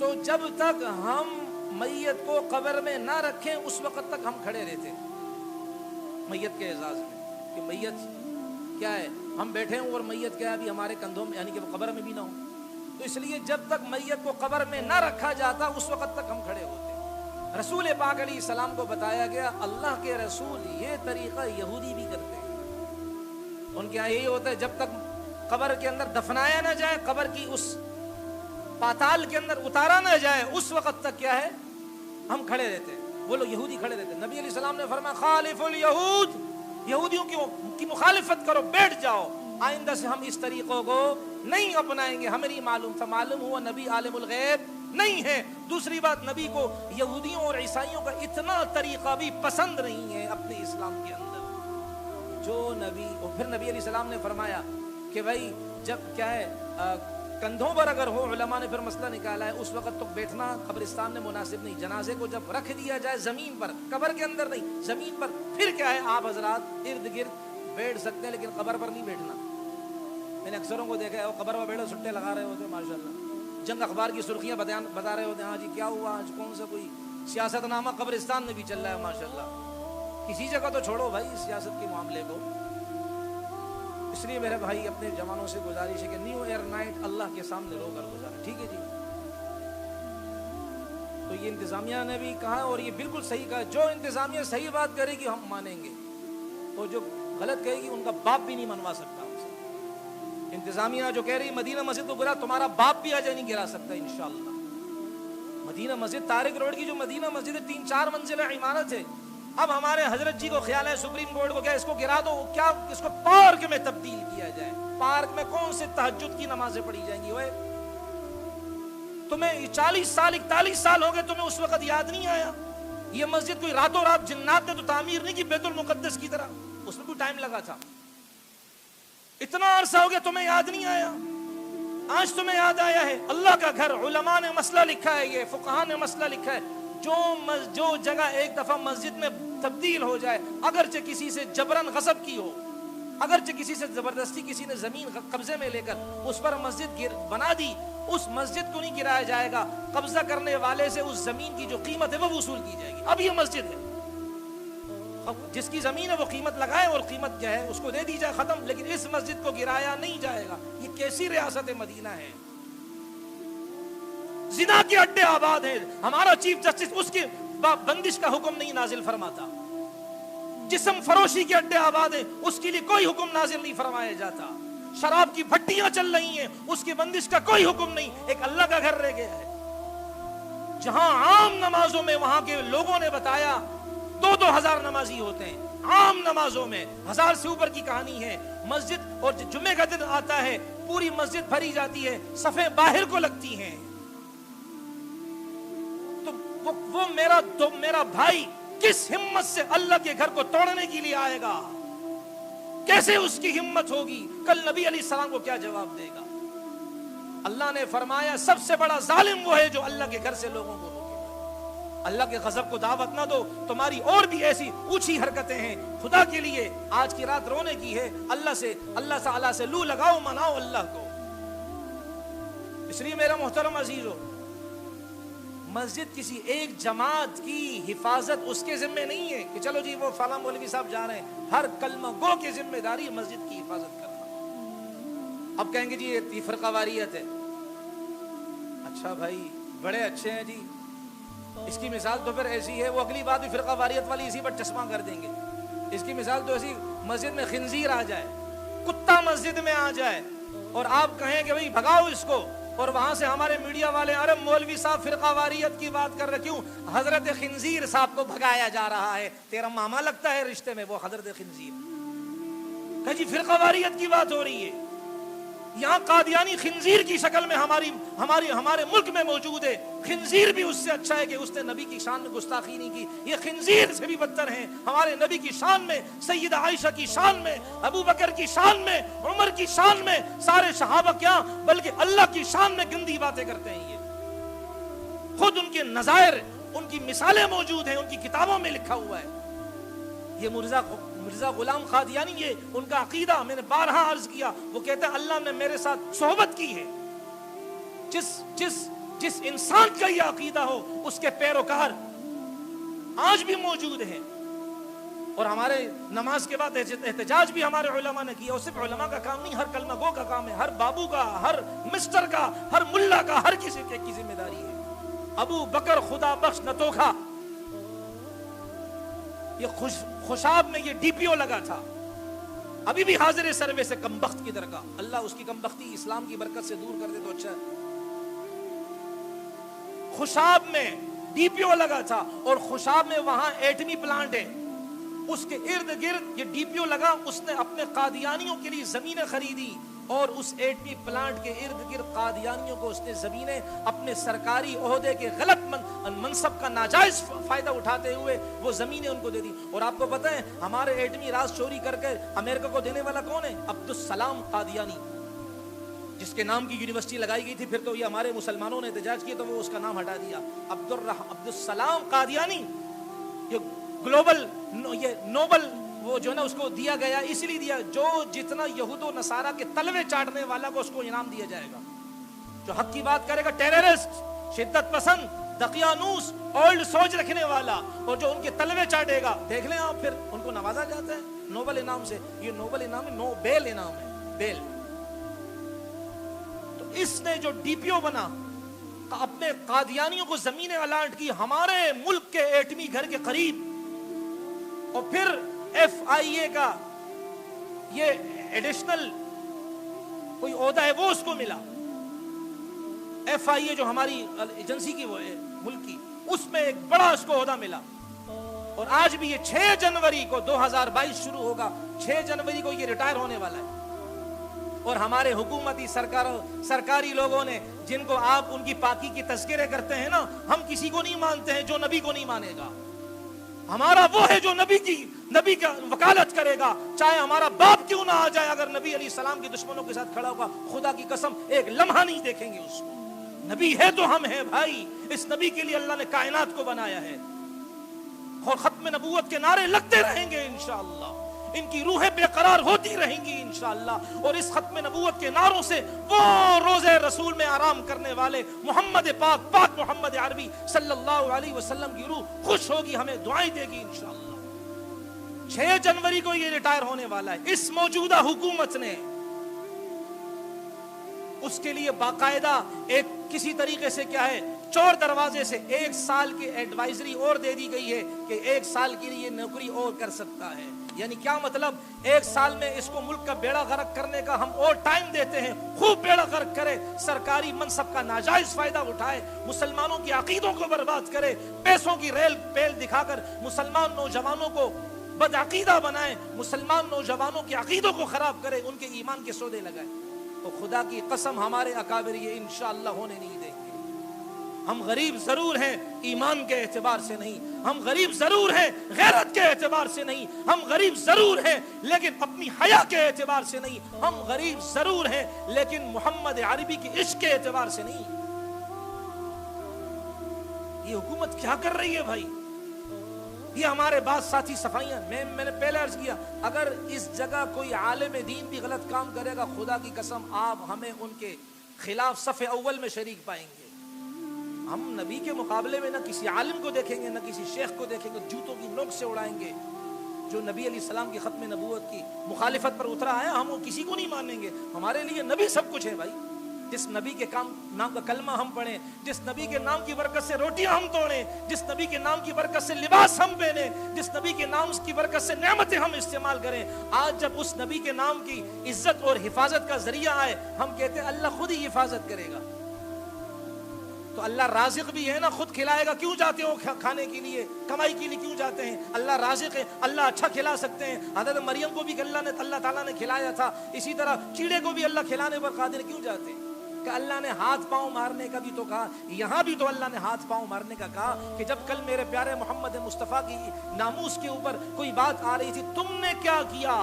تو جب تک ہم میت کو قبر میں نہ رکھیں اس وقت تک ہم کھڑے رہتے میت کے اعزاز میں کہ میت کیا ہے، ہم بیٹھے ہوں اور میت کیا ہے ابھی ہمارے کندھوں میں، یعنی کہ وہ قبر میں بھی نہ ہو. تو اس لیے جب تک میت کو قبر میں نہ رکھا جاتا اس وقت تک ہم کھڑے ہوتے. رسول پاک علیہ السلام کو بتایا گیا اللہ کے رسول یہ طریقہ یہودی بھی کرتے ہیں. ان کے یہاں یہی ہوتا ہے جب تک قبر کے اندر دفنایا نہ جائے، قبر کی اس پاتال کے اندر اتارا نہ جائے، اس وقت تک کیا ہے ہم کھڑے رہتے ہیں. وہ لوگ یہودی کھڑے رہتے ہیں. نبی علیہ السلام نے فرمایا خالف الیہود، یہودیوں کی مخالفت کرو، بیٹھ جاؤ. آئندہ سے ہم اس طریقوں کو نہیں اپنائیں گے. ہمیں نہیں معلوم تھا، معلوم ہوا نبی عالم الغیب نہیں ہے. دوسری بات، نبی کو یہودیوں اور عیسائیوں کا اتنا طریقہ بھی پسند نہیں ہے اپنے اسلام کے اندر. جو نبی، اور پھر نبی علیہ السلام نے فرمایا کہ بھائی جب کیا ہے کندھوں پر اگر ہو، علماء نے پھر مسئلہ نکالا ہے اس وقت تو بیٹھنا قبرستان میں مناسب نہیں. جنازے کو جب رکھ دیا جائے زمین پر، قبر کے اندر نہیں زمین پر، پھر کیا ہے آپ حضرات ارد گرد بیٹھ سکتے ہیں لیکن قبر پر نہیں بیٹھنا. میں نے اکثروں کو دیکھا ہے وہ قبر پر بیٹھے سٹے لگا رہے ہوتے ہیں ماشاءاللہ. جنگ اخبار کی سرخیاں بتا رہے ہوتے ہیں، ہاں جی کیا ہوا آج، کون سا کوئی سیاست نامہ قبرستان میں بھی چل رہا ہے ماشاءاللہ. کسی جگہ تو چھوڑو بھائی سیاست کے معاملے کو. اس لیے میرے بھائی اپنے جوانوں سے گزارش ہے کہ نیو ایئر نائٹ اللہ کے سامنے رو کر گزارے. ٹھیک ہے جی. تو یہ انتظامیہ نے بھی کہا اور یہ بالکل صحیح کہا. جو انتظامیہ صحیح بات کرے گی ہم مانیں گے، اور جو غلط کہے گی ان کا باپ بھی نہیں منوا سکتا ہم سے. انتظامیہ جو کہہ رہی مدینہ مسجد کو گرا، تمہارا باپ بھی آ جائے نہیں گرا سکتا انشاءاللہ. مدینہ مسجد طارق روڈ کی جو مدینہ مسجد ہے 3-4 منزلہ عمارت ہے. اب ہمارے حضرت جی کو خیال ہے سپریم کورٹ کو کیا اس کو گرا دو، کیا اس کو پارک میں تبدیل کیا جائے. پارک میں کون سے تہجد کی نمازیں پڑھی جائیں گی؟ اوئے تمہیں 40 سال 41 سال ہو گئے، تمہیں اس وقت یاد نہیں آیا؟ یہ مسجد کوئی راتوں رات جنات نے تو تعمیر نہیں کی بیت المقدس کی طرح، اس میں کوئی ٹائم لگا تھا. اتنا عرصہ ہو گیا تمہیں یاد نہیں آیا؟ آج تمہیں یاد آیا ہے. اللہ کا گھر، علماء نے مسئلہ لکھا ہے، یہ فقہاء نے مسئلہ لکھا ہے. جو جگہ ایک دفعہ مسجد میں تبدیل ہو جائے، اگرچہ کسی سے جبرن غصب کی ہو، اگرچہ کسی سے زبردستی کسی نے زمین قبضے میں لے کر اس پر مسجد بنا دی، اس مسجد کو نہیں گرایا جائے گا. قبضہ کرنے والے سے اس زمین کی جو قیمت ہے وہ وصول کی جائے گی. اب یہ مسجد ہے، جس کی زمین ہے وہ قیمت لگائے اور قیمت کیا ہے اس کو دے دی جائے، ختم. لیکن اس مسجد کو گرایا نہیں جائے گا. یہ کیسی ریاست مدینہ ہے؟ زنا کے اڈے آباد ہیں. ہمارا چیف جسٹس اس کی بندش کا حکم نہیں نازل فرماتا. جسم فروشی کے اڈے آباد ہیں، اس کے لیے کوئی حکم نازل نہیں فرمایا جاتا. شراب کی بھٹیاں چل رہی ہیں، اس کی بندش کا کوئی حکم نہیں. ایک اللہ کا گھر رہ گیا ہے جہاں عام نمازوں میں وہاں کے لوگوں نے بتایا 2-2 ہزار نمازی ہوتے ہیں. عام نمازوں میں 1000 سے اوپر کی کہانی ہے. مسجد اور جمعے کا دن آتا ہے پوری مسجد بھری جاتی ہے، صفیں باہر کو لگتی ہیں. تو وہ میرا بھائی کس ہمت سے اللہ کے گھر کو توڑنے کے لیے آئے گا؟ کیسے اس کی ہمت ہوگی؟ کل نبی علیہ السلام کو کیا جواب دے گا؟ اللہ نے فرمایا سب سے بڑا ظالم وہ ہے جو اللہ کے گھر سے لوگوں کو روکے. اللہ کے غضب کو دعوت نہ دو. تمہاری اور بھی ایسی اونچی حرکتیں ہیں. خدا کے لیے آج کی رات رونے کی ہے. اللہ تعالیٰ سے لو لگاؤ، مناؤ اللہ کو. اس لیے میرا محترم عزیزو، مسجد کسی ایک جماعت کی حفاظت اس کے ذمہ نہیں ہے کہ چلو جی وہ فلاں مولوی صاحب جا رہے ہیں. ہر کلمہ گو کی ذمہ داری مسجد کی حفاظت کرنا. اب کہیں گے جی یہ فرقہ واریت ہے. اچھا بھائی بڑے اچھے ہیں جی، اس کی مثال تو پھر ایسی ہے، وہ اگلی بات بھی فرقہ واریت والی اسی پر چشمہ کر دیں گے. اس کی مثال تو ایسی، مسجد میں خنزیر آ جائے، کتا مسجد میں آ جائے اور آپ کہیں کہ بھائی بھگاؤ اس کو، اور وہاں سے ہمارے میڈیا والے ارے مولوی صاحب فرقہ واریت کی بات کر رہے، کیوں؟ حضرت خنزیر صاحب کو بھگایا جا رہا ہے. تیرا ماما لگتا ہے رشتے میں وہ حضرت خنزیر. کہ جی فرقہ واریت کی بات ہو رہی ہے. یہاں قادیانی خنزیر کی شکل میں ہمارے ملک میں موجود ہے. خنزیر بھی اس سے اچھا ہے کہ اس نے نبی کی شان میں گستاخی نہیں کی. یہ خنزیر سے بھی بدتر ہیں. ہمارے نبی کی شان میں، سیدہ عائشہ کی شان میں، ابو بکر کی شان میں، عمر کی شان میں، سارے صحابہ کیا بلکہ اللہ کی شان میں گندی باتیں کرتے ہیں. یہ خود ان کے نظائر، ان کی مثالیں موجود ہیں، ان کی کتابوں میں لکھا ہوا ہے. یہ مرزا غلام قادیانی، یہ ان کا عقیدہ میں نے بارہا عرض کیا. وہ کہتا ہے اللہ نے میرے ساتھ صحبت کی ہے. جس جس انسان کا یہ عقیدہ ہو اس کے پیروکار آج بھی موجود ہیں. اور ہمارے نماز کے بعد احتجاج بھی ہمارے علماء نے کیا. اور صرف علماء کا کام نہیں، ہر کلمہ گو کا کام ہے، ہر بابو کا، ہر مسٹر کا، ہر ملا کا، ہر کسی کی ذمہ داری ہے. ابو بکر خدا بخش نتوکھا، یہ خوشاب میں یہ ڈی پی او لگا تھا، ابھی بھی حاضر سروے سے کمبخت کی درگاہ. اللہ اس کی کمبختی اسلام کی برکت سے دور کر دے تو اچھا ہے. خوشاب میں ڈی پی او لگا تھا، اور خوشاب میں وہاں ایٹمی پلانٹ ہے، اس کے ارد گرد یہ ڈی پی او لگا. اس نے اپنے قادیانیوں کے لیے زمینیں خریدی، اور اس ایٹمی پلانٹ کے ارد گرد قادیانیوں کو اس نے زمینیں اپنے سرکاری عہدے کے غلط منصب کا ناجائز فائدہ اٹھاتے ہوئے وہ زمینیں ان کو دے دی. اور آپ کو پتہ ہے ہمارے ایٹمی راز چوری کر کے امریکہ کو دینے والا کون ہے؟ عبدالسلام قادیانی، جس کے نام کی یونیورسٹی لگائی گئی تھی. پھر تو یہ ہمارے مسلمانوں نے احتجاج کیا تو وہ اس کا نام ہٹا دیا. عبدالسلام قادیانی یہ گلوبل یہ نوبل وہ جو نا اس کو دیا گیا، اس لیے دیا جو جتنا یہود و نصارہ کے تلوے چاٹنے والا کو اس کو انعام دیا جائے گا. جو حق کی بات کرے گا، ٹیررسٹ، شدت پسند، دقیانوس، اولڈ سوچ رکھنے والا، اور جو ان کے تلوے چاٹے گا، دیکھ لیں آپ، پھر ان کو نوازا جاتا ہے نوبل انعام سے. یہ نوبل انعام ہے، نوبل انعام ہے، بیل. تو اس نے جو ڈی پی او بنا، اپنے قادیانیوں کو زمینیں الاٹ کی ہمارے ملک کے ایٹمی گھر کے قریب. اور پھر ایف آئی اے کا یہ ایڈیشنل کوئی عہدہ ہے وہ اس کو ملا. ایف آئی اے جو ہماری ایجنسی کی وہ ہے ملک کی، اس میں ایک بڑا اس کو عہدہ ملا. اور آج بھی یہ 6 جنوری کو 2022 شروع ہوگا، 6 جنوری کو یہ ریٹائر ہونے والا ہے. اور ہمارے حکومتی سرکاری لوگوں نے، جن کو آپ ان کی پاکی کی تذکرے کرتے ہیں نا، ہم کسی کو نہیں مانتے ہیں جو نبی کو نہیں مانے گا. ہمارا وہ ہے جو نبی کا وکالت کرے گا، چاہے ہمارا باپ کیوں نہ آ جائے. اگر نبی علیہ السلام کے دشمنوں کے ساتھ کھڑا ہوگا، خدا کی قسم ایک لمحہ نہیں دیکھیں گے اس کو. نبی ہے تو ہم ہیں بھائی. اس نبی کے لیے اللہ نے کائنات کو بنایا ہے. اور ختم نبوت کے نعرے لگتے رہیں گے انشاءاللہ. ان کی روحیں بے قرار ہوتی رہیں گی انشاءاللہ. اور اس ختم نبوت کے نعروں سے وہ روزے رسول میں آرام کرنے والے محمد پاک محمد عربی صلی اللہ علیہ وسلم کی روح خوش ہوگی، ہمیں دعائیں دے گی انشاءاللہ. 6 جنوری کو یہ ریٹائر ہونے والا ہے. اس موجودہ حکومت نے اس کے لیے باقاعدہ ایک کسی طریقے سے کیا ہے، چور دروازے سے 1 سال کی ایڈوائزری اور دے دی گئی ہے کہ 1 سال کے لیے نوکری اور کر سکتا ہے. یعنی کیا مطلب؟ 1 سال میں اس کو ملک کا بیڑا غرق کرنے کا ہم اور ٹائم دیتے ہیں. خوب بیڑا غرق کرے، سرکاری منصب کا ناجائز فائدہ اٹھائے، مسلمانوں کی عقیدوں کو برباد کرے، پیسوں کی ریل پیل دکھا کر مسلمان نوجوانوں کو بدعقیدہ بنائے، مسلمان نوجوانوں کے عقیدوں کو خراب کرے، ان کے ایمان کے سودے لگائے. تو خدا کی قسم ہمارے اکابر یہ انشاءاللہ ہونے نہیں دیں گے. ہم غریب ضرور ہیں ایمان کے اعتبار سے نہیں، ہم غریب ضرور ہیں غیرت کے اعتبار سے نہیں، ہم غریب ضرور ہیں لیکن اپنی حیا کے اعتبار سے نہیں، ہم غریب ضرور ہیں لیکن محمد عربی کی عشق کے اعتبار سے نہیں. یہ حکومت کیا کر رہی ہے بھائی؟ یہ ہمارے بعض ساتھی صفائیاں، میں نے پہلے عرض کیا، اگر اس جگہ کوئی عالم دین بھی غلط کام کرے گا، خدا کی قسم آپ ہمیں ان کے خلاف صف اول میں شریک پائیں گے. ہم نبی کے مقابلے میں نہ کسی عالم کو دیکھیں گے، نہ کسی شیخ کو دیکھیں گے، جوتوں کی نوک سے اڑائیں گے. جو نبی علیہ السلام کی ختم نبوت کی مخالفت پر اترا ہے، ہم وہ کسی کو نہیں مانیں گے. ہمارے لیے نبی سب کچھ ہے بھائی. جس نبی کے نام کا کلمہ ہم پڑھیں، جس نبی کے نام کی برکت سے روٹیاں ہم توڑیں، جس نبی کے نام کی برکت سے لباس ہم پہنیں، جس نبی کے نام کی برکت سے نعمتیں ہم استعمال کریں. آج جب اس نبی کے نام کی عزت اور حفاظت کا ذریعہ آئے، ہم کہتے ہیں اللہ خود ہی حفاظت کرے گا. تو اللہ رازق بھی ہے نا، خود کھلائے گا. کیوں جاتے ہو کھانے کے لیے، کمائی کے لیے کیوں جاتے ہیں؟ اللہ رازق ہے، اللہ اچھا کھلا سکتے ہیں. حضرت مریم کو بھی اللہ تعالیٰ نے کھلایا تھا، اسی طرح کیڑے کو بھی اللہ کھلانے پر قادر. کیوں جاتے ہیں؟ کہ اللہ نے ہاتھ پاؤں مارنے کا بھی تو کہا. یہاں بھی تو اللہ نے ہاتھ پاؤں مارنے کا کہا کہ جب کل میرے پیارے محمد مصطفیٰ کی ناموس کے اوپر کوئی بات آ رہی تھی، تم نے کیا کیا؟